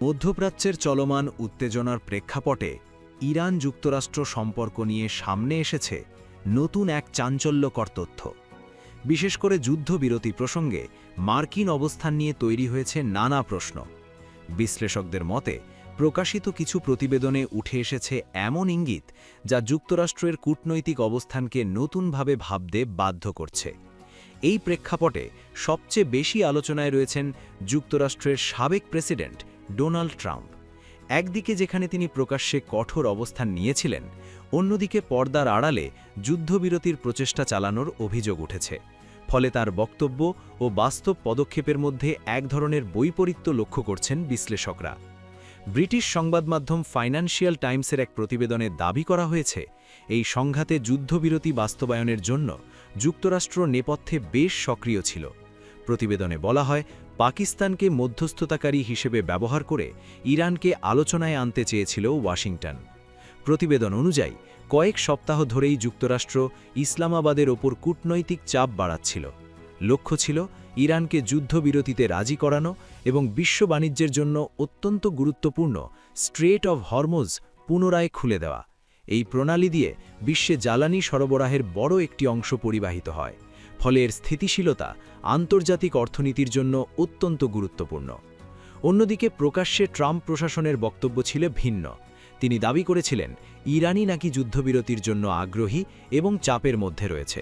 মধ্যপ্রাচ্যের চলমান উত্তেজনার প্রেক্ষাপটে ইরান যুক্তরাষ্ট্র সম্পর্ক নিয়ে সামনে এসেছে নতুন এক চাঞ্চল্যকর তথ্য। বিশেষ করে যুদ্ধবিরতি প্রসঙ্গে মার্কিন অবস্থান নিয়ে তৈরি হয়েছে নানা প্রশ্ন। বিশ্লেষকদের মতে প্রকাশিত কিছু প্রতিবেদনে উঠে এসেছে এমন ইঙ্গিত যা যুক্তরাষ্ট্রের কূটনৈতিক অবস্থানকে নতুনভাবে ভাবতে বাধ্য করছে। এই প্রেক্ষাপটে সবচেয়ে বেশি আলোচনায় রয়েছেন যুক্তরাষ্ট্রের সাবেক প্রেসিডেন্ট ডোনাল্ড ট্রাম্প। একদিকে যেখানে তিনি প্রকাশ্যে কঠোর অবস্থান নিয়েছিলেন, অন্যদিকে পর্দার আড়ালে যুদ্ধবিরতির প্রচেষ্টা চালানোর অভিযোগ উঠেছে। ফলে তার বক্তব্য ও বাস্তব পদক্ষেপের মধ্যে এক ধরনের বৈপরীত্য লক্ষ্য করছেন বিশ্লেষকরা। ব্রিটিশ সংবাদমাধ্যম ফাইন্যান্সিয়াল টাইমসের এক প্রতিবেদনে দাবি করা হয়েছে, এই সংঘাতে যুদ্ধবিরতি বাস্তবায়নের জন্য যুক্তরাষ্ট্র নেপথ্যে বেশ সক্রিয় ছিল। প্রতিবেদনে বলা হয়, পাকিস্তানকে মধ্যস্থতাকারী হিসেবে ব্যবহার করে ইরানকে আলোচনায় আনতে চেয়েছিল ওয়াশিংটন। প্রতিবেদন অনুযায়ী কয়েক সপ্তাহ ধরেই যুক্তরাষ্ট্র ইসলামাবাদের ওপর কূটনৈতিক চাপ বাড়াচ্ছিল। লক্ষ্য ছিল ইরানকে যুদ্ধবিরতিতে রাজি করানো এবং বিশ্ব বাণিজ্যের জন্য অত্যন্ত গুরুত্বপূর্ণ স্ট্রেট অব হরমুজ পুনরায় খুলে দেওয়া। এই প্রণালী দিয়ে বিশ্বে জ্বালানি সরবরাহের বড় একটি অংশ পরিবাহিত হয়, ফলে এর স্থিতিশীলতা আন্তর্জাতিক অর্থনীতির জন্য অত্যন্ত গুরুত্বপূর্ণ। অন্যদিকে প্রকাশ্যে ট্রাম্প প্রশাসনের বক্তব্য ছিল ভিন্ন। তিনি দাবি করেছিলেন ইরানই নাকি যুদ্ধবিরতির জন্য আগ্রহী এবং চাপের মধ্যে রয়েছে,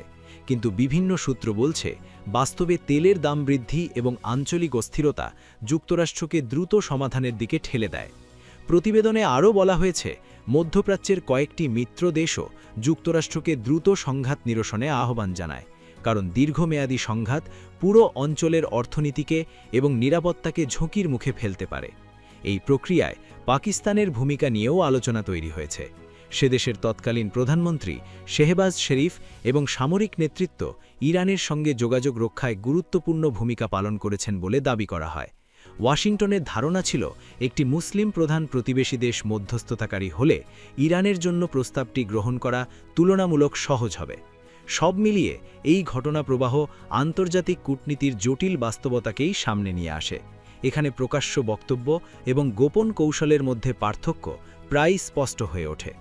কিন্তু বিভিন্ন সূত্র বলছে বাস্তবে তেলের দাম বৃদ্ধি এবং আঞ্চলিক অস্থিরতা যুক্তরাষ্ট্রকে দ্রুত সমাধানের দিকে ঠেলে দেয়। প্রতিবেদনে আরও বলা হয়েছে, মধ্যপ্রাচ্যের কয়েকটি মিত্র দেশও যুক্তরাষ্ট্রকে দ্রুত সংঘাত নিরসনে আহ্বান জানায়, কারণ দীর্ঘমেয়াদী সংঘাত পুরো অঞ্চলের অর্থনীতিকে এবং নিরাপত্তাকে ঝুঁকির মুখে ফেলতে পারে। এই প্রক্রিয়ায় পাকিস্তানের ভূমিকা নিয়েও আলোচনা তৈরি হয়েছে। সেদেশের তৎকালীন প্রধানমন্ত্রী শেহবাজ শরীফ এবং সামরিক নেতৃত্ব ইরানের সঙ্গে যোগাযোগ রক্ষায় গুরুত্বপূর্ণ ভূমিকা পালন করেছেন বলে দাবি করা হয়। ওয়াশিংটনের ধারণা ছিল একটি মুসলিম প্রধান প্রতিবেশী দেশ মধ্যস্থতাকারী হলে ইরানের জন্য প্রস্তাবটি গ্রহণ করা তুলনামূলক সহজ হবে। সব মিলিয়ে এই ঘটনা প্রবাহ আন্তর্জাতিক কূটনীতির জটিল বাস্তবতাকেই সামনে নিয়ে আসে। এখানে প্রকাশ্য বক্তব্য এবং গোপন কৌশলের মধ্যে পার্থক্য প্রায় স্পষ্ট হয়ে ওঠে।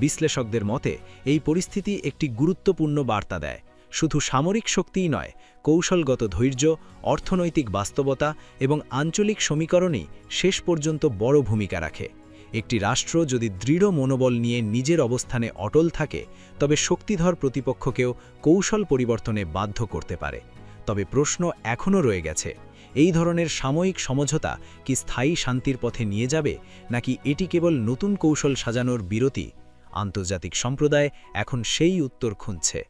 বিশ্লেষকদের মতে এই পরিস্থিতি একটি গুরুত্বপূর্ণ বার্তা দেয়। শুধু সামরিক শক্তিই নয়, কৌশলগত ধৈর্য, অর্থনৈতিক বাস্তবতা এবং আঞ্চলিক সমীকরণই শেষ পর্যন্ত বড় ভূমিকা রাখে। একটি রাষ্ট্র যদি দৃঢ় মনোবল নিয়ে নিজের অবস্থানে অটল থাকে, তবে শক্তিধর প্রতিপক্ষকেও কৌশল পরিবর্তনে বাধ্য করতে পারে। তবে প্রশ্ন এখনও রয়ে গেছে, এই ধরনের সাময়িক সমঝোতা কি স্থায়ী শান্তির পথে নিয়ে যাবে, নাকি এটি কেবল নতুন কৌশল সাজানোর বিরতি? আন্তর্জাতিক সম্প্রদায় এখন সেই উত্তর খুঁজছে।